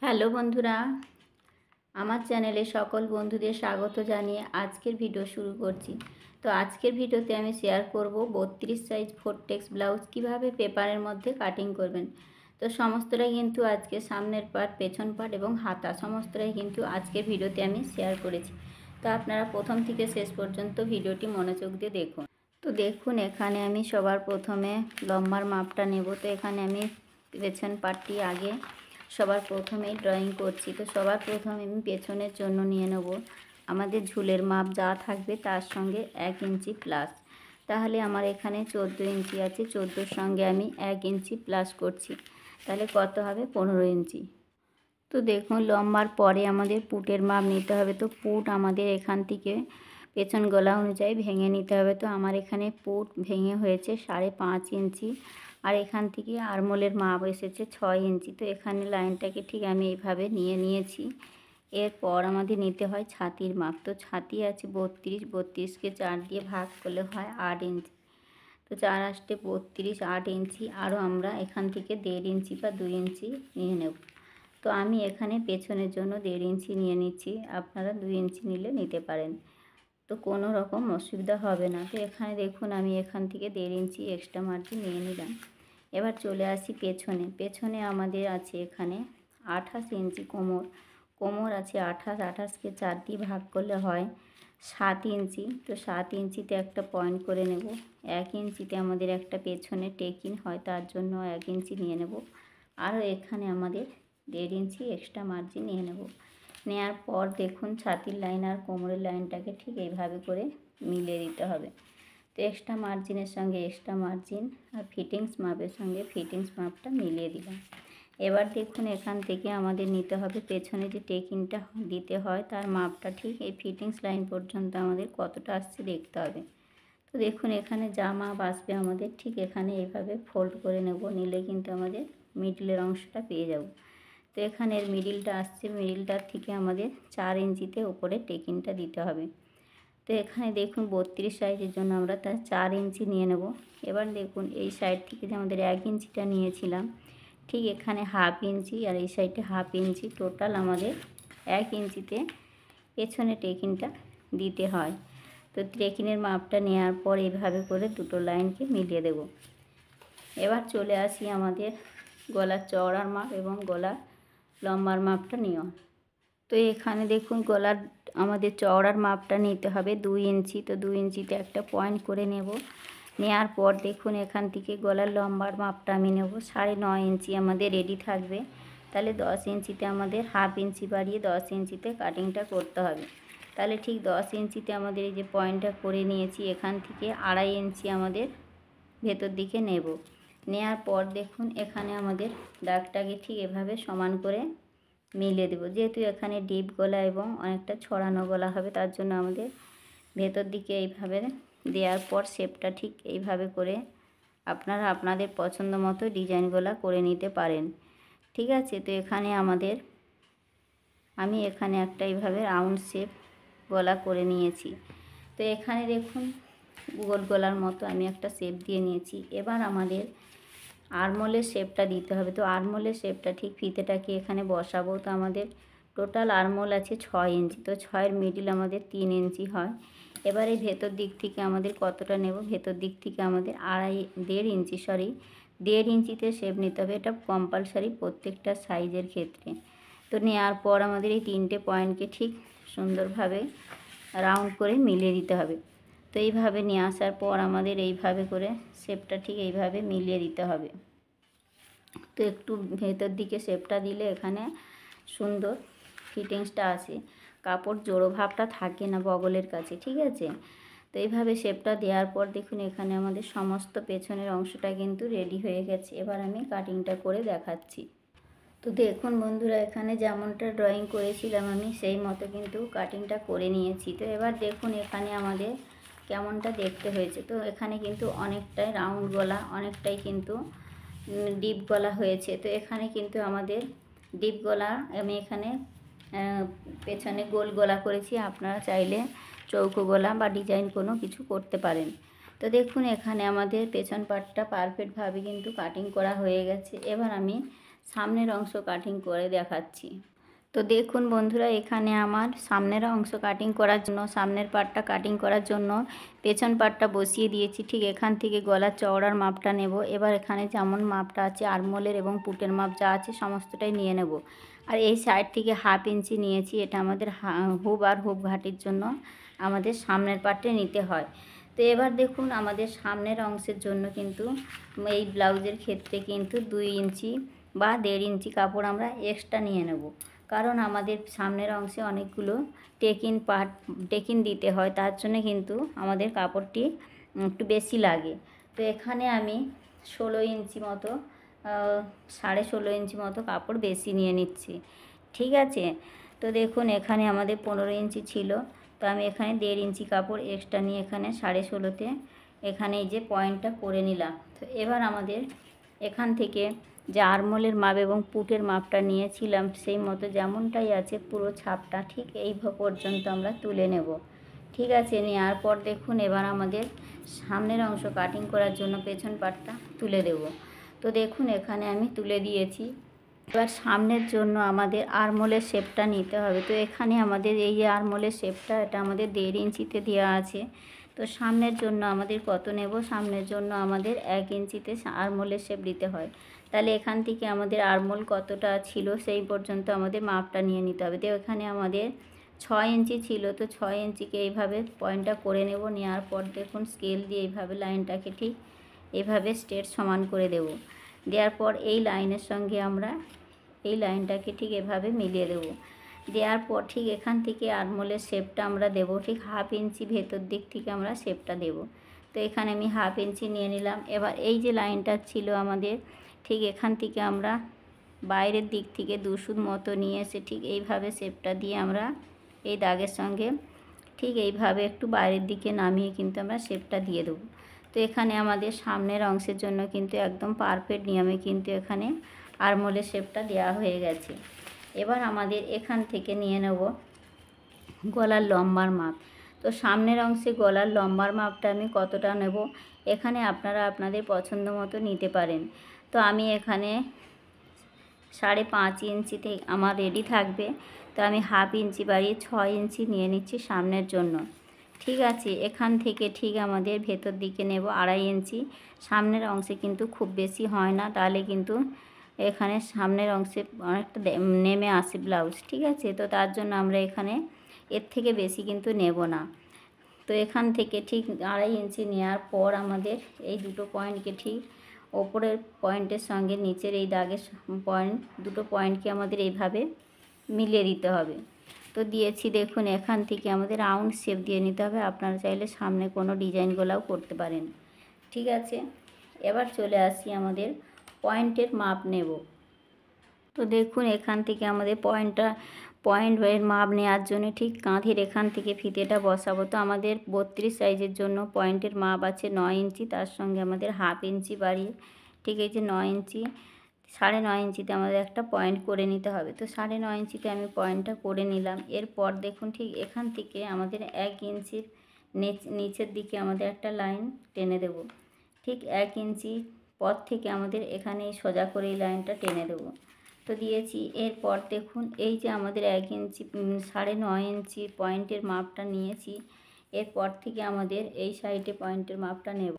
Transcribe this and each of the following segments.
Hello বন্ধুরা, আমার চ্যানেলে সকল বন্ধুদের স্বাগত জানিয়ে আজকের ভিডিও শুরু করছি। তো আজকের ভিডিওতে আমি শেয়ার করব 32 সাইজ ফোরটেক্স ব্লাউজ কিভাবে পেপারের মধ্যে কাটিং করবেন। তো সমস্তটাই কিন্তু আজকে সামনের পার্ট, পেছন পার্ট এবং হাতা সমস্তটাই কিন্তু আজকের ভিডিওতে আমি শেয়ার করেছি। তো আপনারা প্রথম থেকে শেষ পর্যন্ত ভিডিওটি মনোযোগ দিয়ে দেখুন। তো দেখুন, এখানে আমি সবার প্রথমে লম্বার মাপটা নেব। তো এখানে আমি পেছন পার্টটি আগে সবার প্রথমেই ড্রয়িং করছি। তো সবার প্রথমে আমি পেছনের জন্য নিয়ে নেব আমাদের ঝুলের মাপ যা থাকবে তার সঙ্গে 1 ইঞ্চি প্লাস। তাহলে আমার এখানে 14 ইঞ্চি আছে, 14-র সঙ্গে আমি 1 ইঞ্চি প্লাস করছি, তাহলে কত হবে 15 ইঞ্চি। তো দেখুন, লম্বার পরে আমাদের পুটের মাপ নিতে হবে। তো পুট আমাদের এখান থেকে পেছন গলা অনুযায়ী ভেঙে নিতে হবে। তো আমার এখানে পুট ভেঙে হয়েছে 5.5 ইঞ্চি, আর এখান থেকে আরমোলের মাপ এসেছে 6 ইঞ্চি। তো এখানে লাইনটাকে ঠিক আমি এইভাবে নিয়েছি। এরপর আমাদের নিতে হয় ছাতির মাপ। তো ছাতি আছে 32, 32কে 4 দিয়ে ভাগ করলে হয় 8 ইঞ্চি। তো 4 8 32, 8 ইঞ্চি, আরও আমরা এখান থেকে 1.5 ইঞ্চি বা 2 ইঞ্চি নিয়ে নেব। তো আমি এখানে পেছনের জন্য 1.5 ইঞ্চি নিয়ে নিচ্ছি, আপনারা 2 ইঞ্চি নিলে নিতে পারেন, তো কোনো রকম অসুবিধা হবে না। তো এখানে দেখুন, আমি এখান থেকে 1.5 ইঞ্চি এক্সট্রা মার্জিন নিয়ে নিলাম। এবার চলে আসি পেছনে। পেছনে আমাদের আছে এখানে 28 ইঞ্চি কোমর আছে 28, 28কে 4 দিয়ে ভাগ করলে হয় 7 ইঞ্চি। তো 7 ইঞ্চিতে একটা পয়েন্ট করে নেব। 1 ইঞ্চিতে আমাদের একটা পেছনে টেকিন হয়, তার জন্য 1 ইঞ্চি নিয়ে নেব। আরও এখানে আমাদের 1.5 ইঞ্চি এক্সট্রা মার্জিন নিয়ে নেব। নেওয়ার পর দেখুন, ছাতির লাইন আর কোমরের লাইনটাকে ঠিক এইভাবে করে মিলিয়ে দিতে হবে। তো এক্সট্রা মার্জিনের সঙ্গে এক্সট্রা মার্জিন আর ফিটিংস মাপের সঙ্গে ফিটিংস মাপটা মিলিয়ে দিলাম। এবার দেখুন, এখান থেকে আমাদের নিতে হবে পেছনে যে টেকিংটা দিতে হয় তার মাপটা ঠিক এই ফিটিংস লাইন পর্যন্ত আমাদের কতটা আসছে দেখতে হবে। তো দেখুন, এখানে যা মাপ আসবে আমাদের ঠিক এখানে এইভাবে ফোল্ড করে নেব, নিলে কিন্তু আমাদের মিডলের অংশটা পেয়ে যাব। তো এখানের মিডিলটা আসছে, মিডিলটার থেকে আমাদের 4 ইঞ্চিতে উপরে টেকিংটা দিতে হবে। তো এখানে দেখুন 32 সাইজের জন্য আমরা তার 4 ইঞ্চি নিয়ে নেব। এবার দেখুন, এই সাইড থেকে যে আমাদের 1 ইঞ্চিটা নিয়েছিলাম, ঠিক এখানে 1/2 ইঞ্চি আর এই সাইডে 1/2 ইঞ্চি, টোটাল আমাদের 1 ইঞ্চিতে পেছনে টেকিংটা দিতে হয়। তো টেকিনের মাপটা নেওয়ার পর এইভাবে করে দুটো লাইনকে মিলিয়ে দেব। এবার চলে আসি আমাদের গলার চওড়ার মাপ এবং গলার লম্বার মাপটা নিও। তো এখানে দেখুন, গলার আমাদের চওড়ার মাপটা নিতে হবে 2 ইঞ্চি। তো 2 ইঞ্চিতে একটা পয়েন্ট করে নেব। নেওয়ার পর দেখুন, এখান থেকে গলার লম্বার মাপটা আমি নেব 9.5 ইঞ্চি আমাদের রেডি থাকবে। তাহলে 10 ইঞ্চিতে আমাদের 1/2 ইঞ্চি বাড়িয়ে 10 ইঞ্চিতে কাটিংটা করতে হবে। তাহলে ঠিক 10 ইঞ্চিতে আমাদের এই যে পয়েন্টটা করে নিয়েছি, এখান থেকে 2.5 ইঞ্চি আমাদের ভেতর দিকে নেব। নেওয়ার পর দেখুন, এখানে আমাদের দাগটাকে ঠিক এভাবে সমান করে মিলিয়ে দেবো। যেহেতু এখানে ডিপ গলা এবং অনেকটা ছড়ানো গলা হবে, তার জন্য আমাদের ভেতর দিকে এইভাবে দেওয়ার পর শেপটা ঠিক এইভাবে করে আপনারা আপনাদের পছন্দ মতো ডিজাইন গলা করে নিতে পারেন। ঠিক আছে। তো এখানে আমি এখানে একটা এইভাবে রাউন্ড শেপ গলা করে নিয়েছি। তো এখানে দেখুন, গোল গলার মতো আমি একটা শেপ দিয়ে নিয়েছি। এবার আমাদের আরমোলের শেপটা দিতে হবে। তো আরমোলের শেপটা ঠিক ফিতেটাকে এখানে বসাবো। তো আমাদের টোটাল আরমোল আছে 6 ইঞ্চি। তো 6-এর মিডিল আমাদের 3 ইঞ্চি হয়। এবার এই ভেতর দিক থেকে আমাদের কতটা নেব, ভেতর দিক থেকে আমাদের 1.5 ইঞ্চিতে শেপ নিতে হবে। এটা কম্পালসারি প্রত্যেকটা সাইজের ক্ষেত্রে। তো নেওয়ার পর আমাদের এই 3টে পয়েন্টকে ঠিক সুন্দরভাবে রাউন্ড করে মিলিয়ে দিতে হবে। তো এইভাবে নিয়ে আসার পর আমাদের এইভাবে করে শেপটা ঠিক এইভাবে মিলিয়ে দিতে হবে। তো একটু ভেতর দিকে শেপটা দিলে এখানে সুন্দর ফিটিংসটা আসে, কাপড় জোড়ো ভাবটা থাকে না বগলের কাছে। ঠিক আছে। তো এইভাবে শেপটা দেওয়ার পর দেখুন, এখানে আমাদের সমস্ত পেছনের অংশটা কিন্তু রেডি হয়ে গেছে। এবার আমি কাটিংটা করে দেখাচ্ছি। তো দেখুন বন্ধুরা, এখানে যেমনটা ড্রয়িং করেছিলাম আমি সেই মতো কিন্তু কাটিংটা করে নিয়েছি। তো এবার দেখুন, এখানে আমাদের কেমনটা দেখতে হয়েছে। তো এখানে কিন্তু অনেকটাই রাউন্ড গলা, অনেকটাই কিন্তু ডিপ গলা হয়েছে। তো এখানে কিন্তু আমাদের ডিপ গলা, আমি এখানে পেছনে গোল গলা করেছি। আপনারা চাইলে চৌকো গলা বা ডিজাইন কোনো কিছু করতে পারেন। তো দেখুন, এখানে আমাদের পেছন পাটটা পারফেক্টভাবে কিন্তু কাটিং করা হয়ে গেছে। এবার আমি সামনের অংশ কাটিং করে দেখাচ্ছি। তো দেখুন বন্ধুরা, এখানে আমার সামনের অংশ কাটিং করার জন্য, সামনের পার্টটা কাটিং করার জন্য পেছন পার্টটা বসিয়ে দিয়েছি। ঠিক এখান থেকে গলার চওড়ার মাপটা নেব। এবার এখানে যেমন মাপটা আছে আরমোলের এবং পুটের মাপ যা আছে সমস্তটাই নিয়ে নেব। আর এই সাইড থেকে 1/2 ইঞ্চি নিয়েছি। এটা আমাদের হুপ আর হুপ ঘাটির জন্য আমাদের সামনের পার্টে নিতে হয়। তো এবার দেখুন, আমাদের সামনের অংশের জন্য কিন্তু এই ব্লাউজের ক্ষেত্রে কিন্তু 2 ইঞ্চি বা 1.5 ইঞ্চি কাপড় আমরা এক্সট্রা নিয়ে নেব। কারণ আমাদের সামনের অংশে অনেকগুলো টেকিন দিতে হয়, তার জন্য কিন্তু আমাদের কাপড়টি একটু বেশি লাগে। তো এখানে আমি 16 ইঞ্চি মতো 16.5 ইঞ্চি মতো কাপড় বেশি নিয়ে নিচ্ছি। ঠিক আছে, তো দেখুন এখানে আমাদের 15 ইঞ্চি ছিল, তো আমি এখানে 1.5 ইঞ্চি কাপড় এক্সট্রা নিয়ে এখানে 16.5-তে এখানে এই যে পয়েন্টটা করে নিলাম। তো এবার আমাদের এখান থেকে যে আরমোলের মাপ এবং পুটের মাপটা নিয়েছিলাম সেই মতো যেমনটাই আছে পুরো ছাপটা ঠিক এই পর্যন্ত আমরা তুলে নেব। ঠিক আছে, নেওয়ার পর দেখুন এবার আমাদের সামনের অংশ কাটিং করার জন্য পেছন পাটটা তুলে দেব। তো দেখুন এখানে আমি তুলে দিয়েছি। এবার সামনের জন্য আমাদের আরমোলের শেপটা নিতে হবে। তো এখানে আমাদের এই যে আরমোলের শেপটা, এটা আমাদের 1.5 ইঞ্চিতে দেওয়া আছে। তো সামনের জন্য আমাদের কত নেব? সামনের জন্য আমাদের 1 ইঞ্চিতে আরমোলের শেপ দিতে হয়। তাহলে এখান থেকে আমাদের আরমোল কতটা ছিল সেই পর্যন্ত আমাদের মাপটা নিয়ে নিতে হবে। তো এখানে আমাদের 6 ইঞ্চি ছিল, তো 6 ইঞ্চিকে এইভাবে পয়েন্টটা করে নেব। নেওয়ার পর দেখুন স্কেল দিয়ে এইভাবে লাইনটাকে ঠিক এইভাবে স্ট্রেট সমান করে দেব। দেওয়ার পর এই লাইনের সঙ্গে আমরা এই লাইনটাকে ঠিক এভাবে মিলিয়ে দেব। দেওয়ার পর ঠিক এখান থেকে আরমোলের শেপটা আমরা দেব ঠিক 1/2 ইঞ্চি ভেতর দিক থেকে আমরা শেপটা দেব। তো এখানে আমি 1/2 ইঞ্চি নিয়ে নিলাম। এবার এই যে লাইনটা ছিল আমাদের, ঠিক এখান থেকে আমরা বাইরের দিক থেকে 2 সুত মতো নিয়ে এসে ঠিক এইভাবে শেপটা দিয়ে আমরা এই দাগের সঙ্গে ঠিক এইভাবে একটু বাইরের দিকে নামিয়ে কিন্তু আমরা শেপটা দিয়ে দেবো। তো এখানে আমাদের সামনের অংশের জন্য কিন্তু একদম পারফেক্ট নিয়মে কিন্তু এখানে আরমোলের শেপটা দেওয়া হয়ে গেছে। এবার আমাদের এখান থেকে নিয়ে নেব গলার লম্বার মাপ। তো সামনের অংশে গলার লম্বার মাপটা আমি কতটা নেব এখানে আপনারা আপনাদের পছন্দ মতো নিতে পারেন। তো আমি এখানে 5.5 ইঞ্চিতে আমার রেডি থাকবে। তো আমি 1/2 ইঞ্চি বাড়িয়ে 6 ইঞ্চি নিয়ে নিচ্ছি সামনের জন্য। ঠিক আছে, এখান থেকে ঠিক আমাদের ভেতর দিকে নেব 2.5 ইঞ্চি। সামনের অংশে কিন্তু খুব বেশি হয় না, তাহলে কিন্তু এখানে সামনের অংশে অনেকটা নেমে আসে ব্লাউজ। ঠিক আছে, তো তার জন্য আমরা এখানে এর থেকে বেশি কিন্তু নেব না। তো এখান থেকে ঠিক 2.5 ইঞ্চি নেওয়ার পর আমাদের এই দুটো পয়েন্টকে ঠিক ওপরের পয়েন্টের সঙ্গে নিচের এই দাগের দুটো পয়েন্টকে আমাদের এইভাবে মিলিয়ে দিতে হবে। তো দিয়েছি দেখুন, এখান থেকে আমাদের রাউন্ড শেপ দিয়ে নিতে হবে। আপনারা চাইলে সামনে কোনো ডিজাইন গলাও করতে পারেন। ঠিক আছে, এবার চলে আসি আমাদের পয়েন্টের মাপ নেব। তো দেখুন এখান থেকে আমাদের পয়েন্টের মাপ নেওয়ার জন্য ঠিক কাঁধের এখান থেকে ফিতেটা বসাবো। তো আমাদের 32 সাইজের জন্য পয়েন্টের মাপ আছে 9 ইঞ্চি, তার সঙ্গে আমাদের 1/2 ইঞ্চি বাড়িয়ে ঠিক এই যে 9 ইঞ্চি, 9.5 ইঞ্চিতে আমাদের একটা পয়েন্ট করে নিতে হবে। তো 9.5 ইঞ্চিতে আমি পয়েন্টটা করে নিলাম। এরপর দেখুন ঠিক এখান থেকে আমাদের 1 ইঞ্চির নিচের দিকে আমাদের একটা লাইন টেনে দেব। ঠিক 1 ইঞ্চি পর থেকে আমাদের এখানে সোজা করে এই লাইনটা টেনে দেব। তো দিয়েছি। এরপর দেখুন এই যে আমাদের 1 ইঞ্চি 9.5 ইঞ্চি পয়েন্টের মাপটা নিয়েছি, এরপর থেকে আমাদের এই সাইডে পয়েন্টের মাপটা নেব।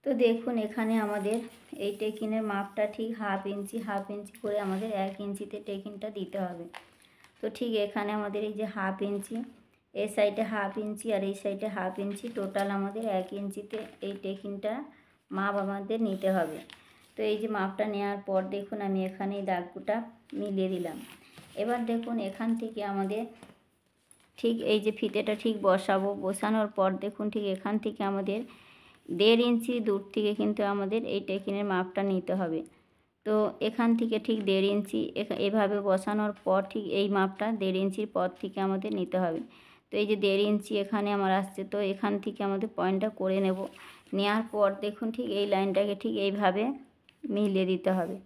তো দেখুন এখানে আমাদের এই টেকিনের মাপটা ঠিক 1/2 ইঞ্চি করে আমাদের 1 ইঞ্চিতে টেকিনটা দিতে হবে। তো ঠিক এখানে আমাদের এই যে 1/2 ইঞ্চি, এই সাইডে 1/2 ইঞ্চি আর এই সাইডে 1/2 ইঞ্চি, টোটাল আমাদের 1 ইঞ্চিতে এই টেকিনটা মাপ আমাদের নিতে হবে। তো এই যে মাপটা নেওয়ার পর দেখুন আমি এখানে এই দাগটা মিলিয়ে দিলাম। এবার দেখুন এখান থেকে আমাদের ঠিক এই যে ফিতেটা ঠিক বসাবো। বসানোর পর দেখুন ঠিক এখান থেকে আমাদের 1.5 ইঞ্চি দূর থেকে কিন্তু আমাদের এই টেকিনের মাপটা নিতে হবে। তো এখান থেকে ঠিক 1.5 ইঞ্চি এভাবে বসানোর পর ঠিক এই মাপটা 1.5 ইঞ্চির পর থেকে আমাদের নিতে হবে। তো এই যে 1.5 ইঞ্চি এখানে আমার আসছে, তো এখান থেকে আমাদের পয়েন্টটা করে নেব। নেওয়ার পর দেখুন ঠিক এই লাইনটাকে ঠিক এইভাবে মিলিয়ে দিতে হবে।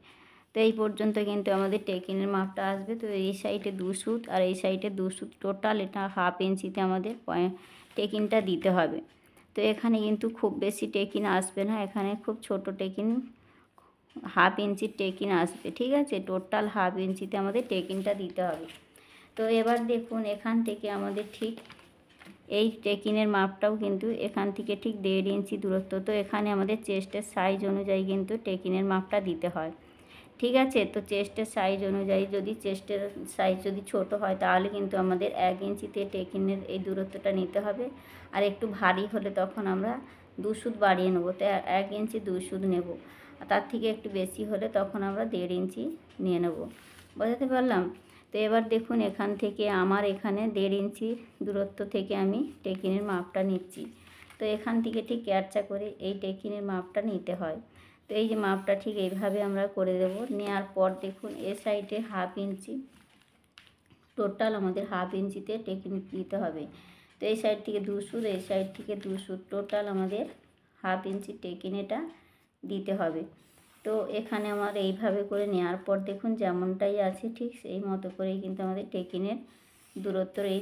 তো এই পর্যন্ত কিন্তু আমাদের টেকিনের মাপটা আসবে। তো এই সাইডে 2 সুত আর এই সাইডে 2 সুত, টোটাল এটা 1/2 ইঞ্চিতে আমাদের টেকিনটা দিতে হবে। তো এখানে কিন্তু খুব বেশি টেকিন আসবে না, এখানে খুব ছোট টেকিন হাফ ইঞ্চির টেকিন আসবে, ঠিক আছে। টোটাল হাফ ইঞ্চিতে আমাদের টেকিনটা দিতে হবে। তো এবার দেখুন এখান থেকে আমাদের ঠিক এই টেকিনের মাপটাও কিন্তু এখান থেকে ঠিক 1.5 ইঞ্চি দূরত্ব। তো এখানে আমাদের চেস্টের সাইজ অনুযায়ী কিন্তু টেকিনের মাপটা দিতে হয়, ঠিক আছে। তো চেস্টের সাইজ অনুযায়ী যদি চেস্টের সাইজ যদি ছোট হয় তাহলে কিন্তু আমাদের 1 ইঞ্চিতে টেকিনের এই দূরত্বটা নিতে হবে। আর একটু ভারী হলে তখন আমরা 2 সুত বাড়িয়ে নেবো, তো 1 ইঞ্চি 2 সুত নেব। আর তার থেকে একটু বেশি হলে তখন আমরা 1.5 ইঞ্চি নিয়ে নেব, বোঝাতে পারলাম। তো এবার দেখুন এখান থেকে আমার এখানে 1.5 ইঞ্চি দূরত্ব থেকে আমি টেকিনের মাপটা নিচ্ছি। তো এখান থেকে ঠিক ক্যাটচা করে এই টেকিনের মাপটা নিতে হয়। তো এই যে মাপটা ঠিক এইভাবে আমরা করে দেব। নেওয়ার পর দেখুন এ সাইডে হাফ ইঞ্চি, টোটাল আমাদের হাফ ইঞ্চিতে টেকিন দিতে হবে। তো এই সাইড থেকে 2 সুত, এই সাইড থেকে 2 সুত, টোটাল আমাদের হাফ ইঞ্চি টেকিন এটা দিতে হবে। তো এখানে আমার এইভাবে করে নেওয়ার পর দেখুন যেমনটাই আছে ঠিক সেই মতো করেই কিন্তু আমাদের টেকিনের দূরত্বর এই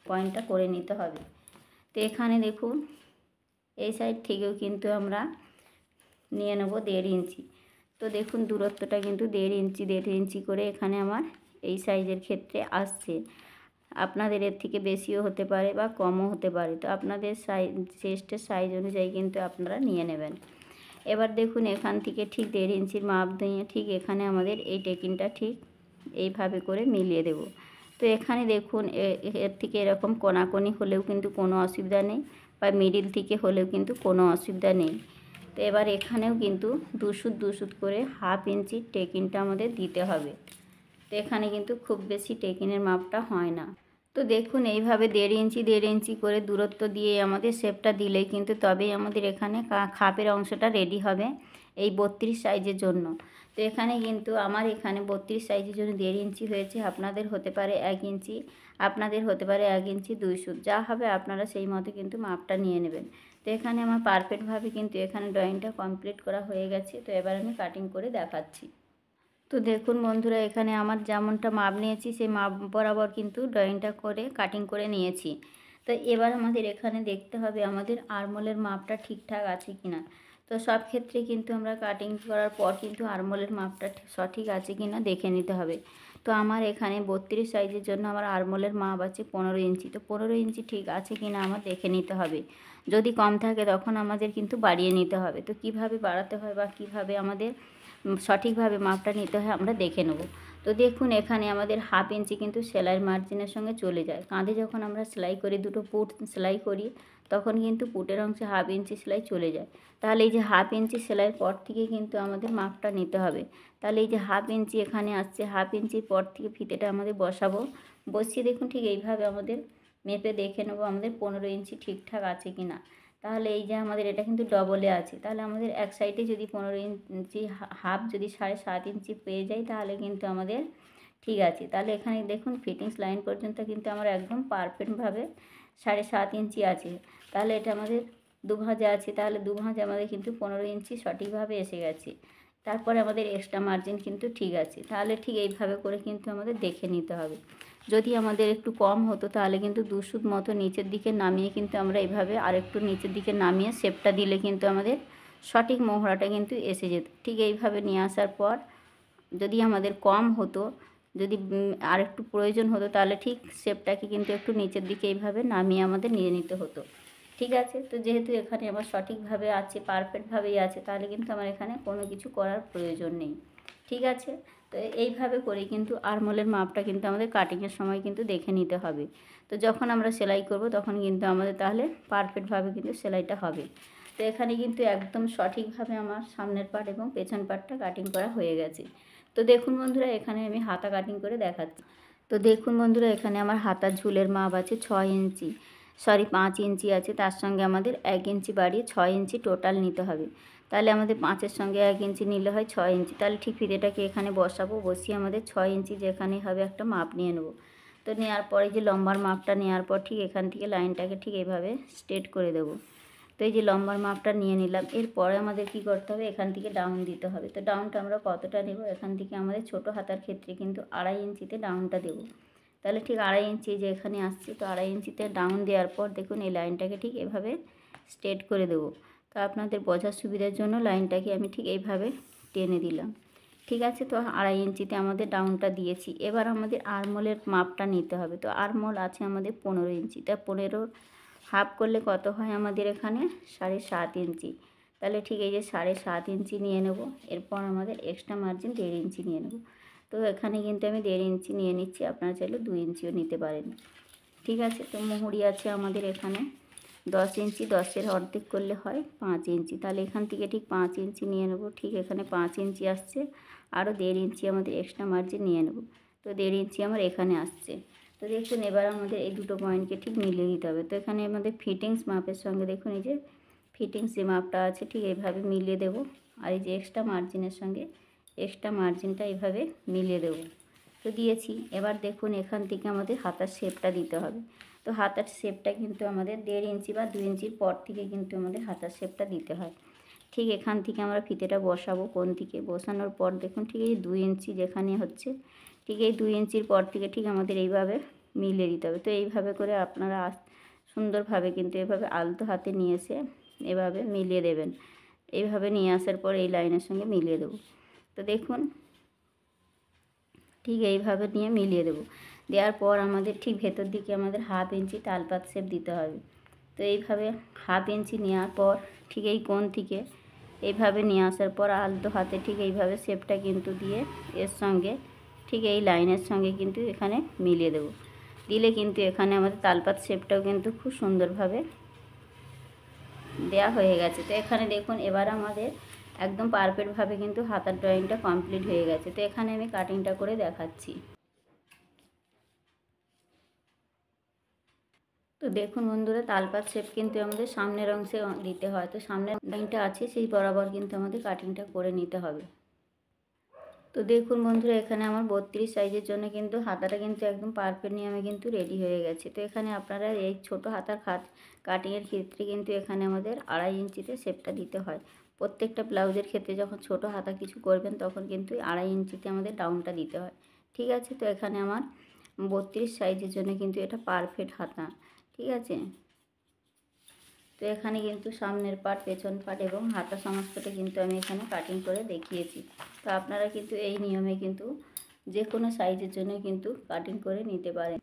পয়েন্টটা করে নিতে হবে। তো এখানে দেখুন এই সাইড থেকেও কিন্তু আমরা নিয়ে নেব 1.5 ইঞ্চি। তো দেখুন দূরত্বটা কিন্তু 1.5 ইঞ্চি করে এখানে আমার এই সাইজের ক্ষেত্রে আসছে। আপনাদের এর থেকে বেশিও হতে পারে বা কমও হতে পারে। তো আপনাদের সাইজ চেস্টের সাইজ অনুযায়ী কিন্তু আপনারা নিয়ে নেবেন। এবার দেখুন এখান থেকে ঠিক 1.5 ইঞ্চির মাপ দিয়ে ঠিক এখানে আমাদের এই টেকিনটা ঠিক এইভাবে করে মিলিয়ে দেব। তো এখানে দেখুন এর থেকে এরকম কোনাকুনি হলেও কিন্তু কোনো অসুবিধা নেই, বা মিডিল থেকে হলেও কিন্তু কোনো অসুবিধা নেই। তো এবার এখানেও কিন্তু 2 সুত করে হাফ ইঞ্চির টেকিনটা আমাদের দিতে হবে। তো এখানে কিন্তু খুব বেশি টেকিনের মাপটা হয় না। তো দেখুন এইভাবে 1.5 ইঞ্চি করে দূরত্ব দিয়ে আমাদের শেপটা দিলেই কিন্তু তবেই আমাদের এখানে খাপের অংশটা রেডি হবে এই 32 সাইজের জন্য। তো এখানে কিন্তু আমার এখানে 32 সাইজের জন্য 1.5 ইঞ্চি হয়েছে, আপনাদের হতে পারে 1 ইঞ্চি, আপনাদের হতে পারে 1 ইঞ্চি 2 সুত, যা হবে আপনারা সেই মতো কিন্তু মাপটা নিয়ে নেবেন। তো এখানে আমার পারফেক্টভাবে কিন্তু এখানে ড্রয়িংটা কমপ্লিট করা হয়ে গেছে। তো এবার আমি কাটিং করে দেখাচ্ছি। তো দেখুন বন্ধুরা এখানে আমার যেমনটা মাপ নিয়েছি সেই মাপ বরাবর কিন্তু ড্রয়িংটা করে কাটিং করে নিয়েছি। তো এবার আমাদের এখানে দেখতে হবে আমাদের আরমোলের মাপটা ঠিকঠাক আছে কি না। তো সব ক্ষেত্রে কিন্তু আমরা কাটিং করার পর কিন্তু আরমোলের মাপটা সঠিক আছে কি না দেখে নিতে হবে। তো আমার এখানে 32 সাইজের জন্য আমার আরমোলের মাপ আছে 15 ইঞ্চি। তো 15 ইঞ্চি ঠিক আছে কি না আমার দেখে নিতে হবে। যদি কম থাকে তখন আমাদের কিন্তু বাড়িয়ে নিতে হবে। তো কিভাবে বাড়াতে হয় বা কিভাবে আমাদের সঠিকভাবে মাপটা নিতে হয় আমরা দেখে নেব। তো দেখুন এখানে আমাদের হাফ ইঞ্চি কিন্তু সেলাইয়ের মার্জিনের সঙ্গে চলে যায়। কাঁধে যখন আমরা সেলাই করি, দুটো পুট সেলাই করি, তখন কিন্তু পুটের অংশে হাফ ইঞ্চি সেলাই চলে যায়। তাহলে এই যে হাফ ইঞ্চি সেলাইয়ের পর থেকে কিন্তু আমাদের মাপটা নিতে হবে। তাহলে এই যে হাফ ইঞ্চি এখানে আসছে, হাফ ইঞ্চির পর থেকে ফিতেটা আমাদের বসাবো। বসিয়ে দেখুন ঠিক এইভাবে আমাদের মেপে দেখে নেবো আমাদের 15 ইঞ্চি ঠিকঠাক আছে কি না। তাহলে এই যে আমাদের এটা কিন্তু ডবলে আছে, তাহলে আমাদের এক সাইডে যদি 15 ইঞ্চি হাফ যদি 7.5 ইঞ্চি পেয়ে যাই তাহলে কিন্তু আমাদের ঠিক আছে। তাহলে এখানে দেখুন ফিটিংস লাইন পর্যন্ত কিন্তু আমার একদম পারফেক্টভাবে 7.5 ইঞ্চি আছে। তাহলে এটা আমাদের দুভাঁজে আছে, তাহলে দুভাঁজে আমাদের কিন্তু 15 ইঞ্চি সঠিকভাবে এসে গেছে। তারপরে আমাদের এক্সট্রা মার্জিন কিন্তু ঠিক আছে। তাহলে ঠিক এইভাবে করে কিন্তু আমাদের দেখে নিতে হবে। যদি আমাদের একটু কম হতো তাহলে কিন্তু 2 সুত মতো নিচের দিকে নামিয়ে কিন্তু আমরা এইভাবে আরেকটু নিচের দিকে নামিয়ে শেপটা দিলে কিন্তু আমাদের সঠিক মোহরাটা কিন্তু এসে যেত। ঠিক এইভাবে নিয়ে আসার পর যদি আমাদের কম হতো, যদি আরেকটু প্রয়োজন হতো তাহলে ঠিক শেপটাকে কিন্তু একটু নিচের দিকে এইভাবে নামিয়ে আমাদের নিয়ে নিতে হতো, ঠিক আছে। তো যেহেতু এখানে আমার সঠিকভাবে আছে, পারফেক্টভাবেই আছে, তাহলে কিন্তু আমার এখানে কোনো কিছু করার প্রয়োজন নেই, ঠিক আছে। তো এইভাবে করে কিন্তু আরমোলের মাপটা কিন্তু আমাদের কাটিংয়ের সময় কিন্তু দেখে নিতে হবে। তো যখন আমরা সেলাই করব তখন কিন্তু আমাদের তাহলে পারফেক্টভাবে কিন্তু সেলাইটা হবে। তো এখানে কিন্তু একদম সঠিকভাবে আমার সামনের পার্ট এবং পেছন পার্টটা কাটিং করা হয়ে গেছে। তো দেখুন বন্ধুরা এখানে আমি হাতা কাটিং করে দেখাচ্ছি। তো দেখুন বন্ধুরা এখানে আমার হাতার ঝুলের মাপ আছে 5 ইঞ্চি আছে, তার সঙ্গে আমাদের 1 ইঞ্চি বাড়িয়ে 6 ইঞ্চি টোটাল নিতে হবে। তাহলে আমাদের 5-এর সঙ্গে 1 ইঞ্চি নিলে হয় 6 ইঞ্চি। তাহলে ঠিক ফিতেটাকে এখানে বসাবো, বসিয়ে আমাদের 6 ইঞ্চি যেখানে হবে একটা মাপ নিয়ে নেব। তো নেওয়ার পরে যে লম্বার মাপটা নেওয়ার পর ঠিক এখান থেকে লাইনটাকে ঠিক এইভাবে স্ট্রেট করে দেবো। তো এই যে লম্বার মাপটা নিয়ে নিলাম, এরপরে আমাদের কি করতে হবে, এখান থেকে ডাউন দিতে হবে। তো ডাউনটা আমরা কতটা নেব, এখান থেকে আমাদের ছোটো হাতার ক্ষেত্রে কিন্তু 2.5 ইঞ্চিতে ডাউনটা দেবো। তাহলে ঠিক 2.5 ইঞ্চি যে এখানে আসছে, তো 2.5 ইঞ্চিতে ডাউন দেওয়ার পর দেখুন এই লাইনটাকে ঠিক এভাবে স্ট্রেট করে দেবো। তো আপনাদের বোঝার সুবিধার জন্য লাইনটাকে আমি ঠিক এইভাবে টেনে দিলাম। ঠিক আছে, তো 2.5 ইঞ্চিতে আমাদের ডাউনটা দিয়েছি। এবার আমাদের আরমোলের মাপটা নিতে হবে। তো আরমোল আছে আমাদের 15 ইঞ্চি, তা 15 হাফ করলে কত হয় আমাদের এখানে 7.5 ইঞ্চি। তাহলে ঠিক এই যে 7.5 ইঞ্চি নিয়ে নেব। এরপর আমাদের এক্সট্রা মার্জিন 1.5 ইঞ্চি নিয়ে নেব। তো এখানে কিন্তু আমি 1.5 ইঞ্চি নিয়ে নিচ্ছি, আপনারা চাইলে 2 ইঞ্চিও নিতে পারেন। ঠিক আছে, তো মুহুরি আছে আমাদের এখানে 10 ইঞ্চি, 10-এর অর্ধেক করলে হয় 5 ইঞ্চি। তাহলে এখান থেকে ঠিক 5 ইঞ্চি নিয়ে নেব। ঠিক এখানে 5 ইঞ্চি আসছে, আরও 1.5 ইঞ্চি আমাদের এক্সট্রা মার্জিন নিয়ে নেব। তো 1.5 ইঞ্চি আমার এখানে আসছে। তো দেখুন এবার আমাদের এই দুটো পয়েন্টকে ঠিক মিলিয়ে দিতে হবে। তো এখানে আমাদের ফিটিংস মাপের সঙ্গে দেখুন এই যে ফিটিংস যে মাপটা আছে ঠিক এইভাবে মিলিয়ে দেব। আর এই যে এক্সট্রা মার্জিনের সঙ্গে এক্সট্রা মার্জিনটা এইভাবে মিলিয়ে দেব। তো দিয়েছি। এবার দেখুন এখান থেকে আমাদের হাতার শেপটা দিতে হবে। তো হাতার শেপটা কিন্তু আমাদের 1.5 ইঞ্চি বা 2 ইঞ্চির পর থেকে কিন্তু আমাদের হাতার শেপটা দিতে হয়। ঠিক এখান থেকে আমরা ফিতেটা বসাবো। কোণ থেকে বসানোর পর দেখুন ঠিক এই 2 ইঞ্চি যেখানে হচ্ছে ঠিক এই 2 ইঞ্চির পর থেকে ঠিক আমাদের এইভাবে মিলিয়ে দিতে হবে। তো এইভাবে করে আপনারা সুন্দরভাবে কিন্তু এভাবে আলতো হাতে নিয়ে এসে এভাবে মিলিয়ে দেবেন। এইভাবে নিয়ে আসার পর এই লাইনের সঙ্গে মিলিয়ে দেব। তো দেখুন ঠিক এইভাবে নিয়ে মিলিয়ে দেব। দেওয়ার পর আমাদের ঠিক ভেতর দিকে আমাদের 1/2 ইঞ্চি তালপাত শেপ দিতে হবে। তো এইভাবে 1/2 ইঞ্চি নেওয়ার পর ঠিক এই কোণ থেকে এইভাবে নিয়ে আসার পর আলতো হাতে ঠিক এইভাবে শেপটা কিন্তু দিয়ে এর সঙ্গে ঠিক এই লাইনের সঙ্গে কিন্তু এখানে মিলিয়ে দেব। দিলে কিন্তু এখানে আমাদের তালপাত শেপটাও কিন্তু খুব সুন্দরভাবে দেয়া হয়ে গেছে। তো এখানে দেখুন এবার আমাদের একদম পারফেক্টভাবে কিন্তু হাতার ড্রয়িংটা কমপ্লিট হয়ে গেছে। তো এখানে আমি কাটিংটা করে দেখাচ্ছি। তো দেখুন বন্ধুরা তালপাত শেপ কিন্তু আমাদের সামনের অংশে দিতে হয়। তো সামনের লাইনটা আছে সেই বরাবর কিন্তু আমাদের কাটিংটা করে নিতে হবে। তো দেখুন বন্ধুরা এখানে আমার 32 সাইজের জন্য কিন্তু হাতাটা কিন্তু একদম পারফেক্ট নিয়মে কিন্তু রেডি হয়ে গেছে। তো এখানে আপনারা এই ছোট হাতার কাটিংয়ের ক্ষেত্রে কিন্তু এখানে আমাদের 2.5 ইঞ্চিতে শেপটা দিতে হয়। প্রত্যেকটা ব্লাউজের ক্ষেত্রে যখন ছোট হাতা কিছু করবেন তখন কিন্তু 2.5 ইঞ্চিতে আমাদের ডাউনটা দিতে হয়। ঠিক আছে, তো এখানে আমার 32 সাইজের জন্য কিন্তু এটা পারফেক্ট হাতা। ঠিক আছে, তো এখানে কিন্তু সামনের পার্ট, পেছন পার্ট এবং হাতা সমস্তটা কিন্তু আমি এখানে কাটিং করে দেখিয়েছি। তো আপনারা কিন্তু এই নিয়মে কিন্তু যে কোনো সাইজের জন্য কিন্তু কাটিং করে নিতে পারেন।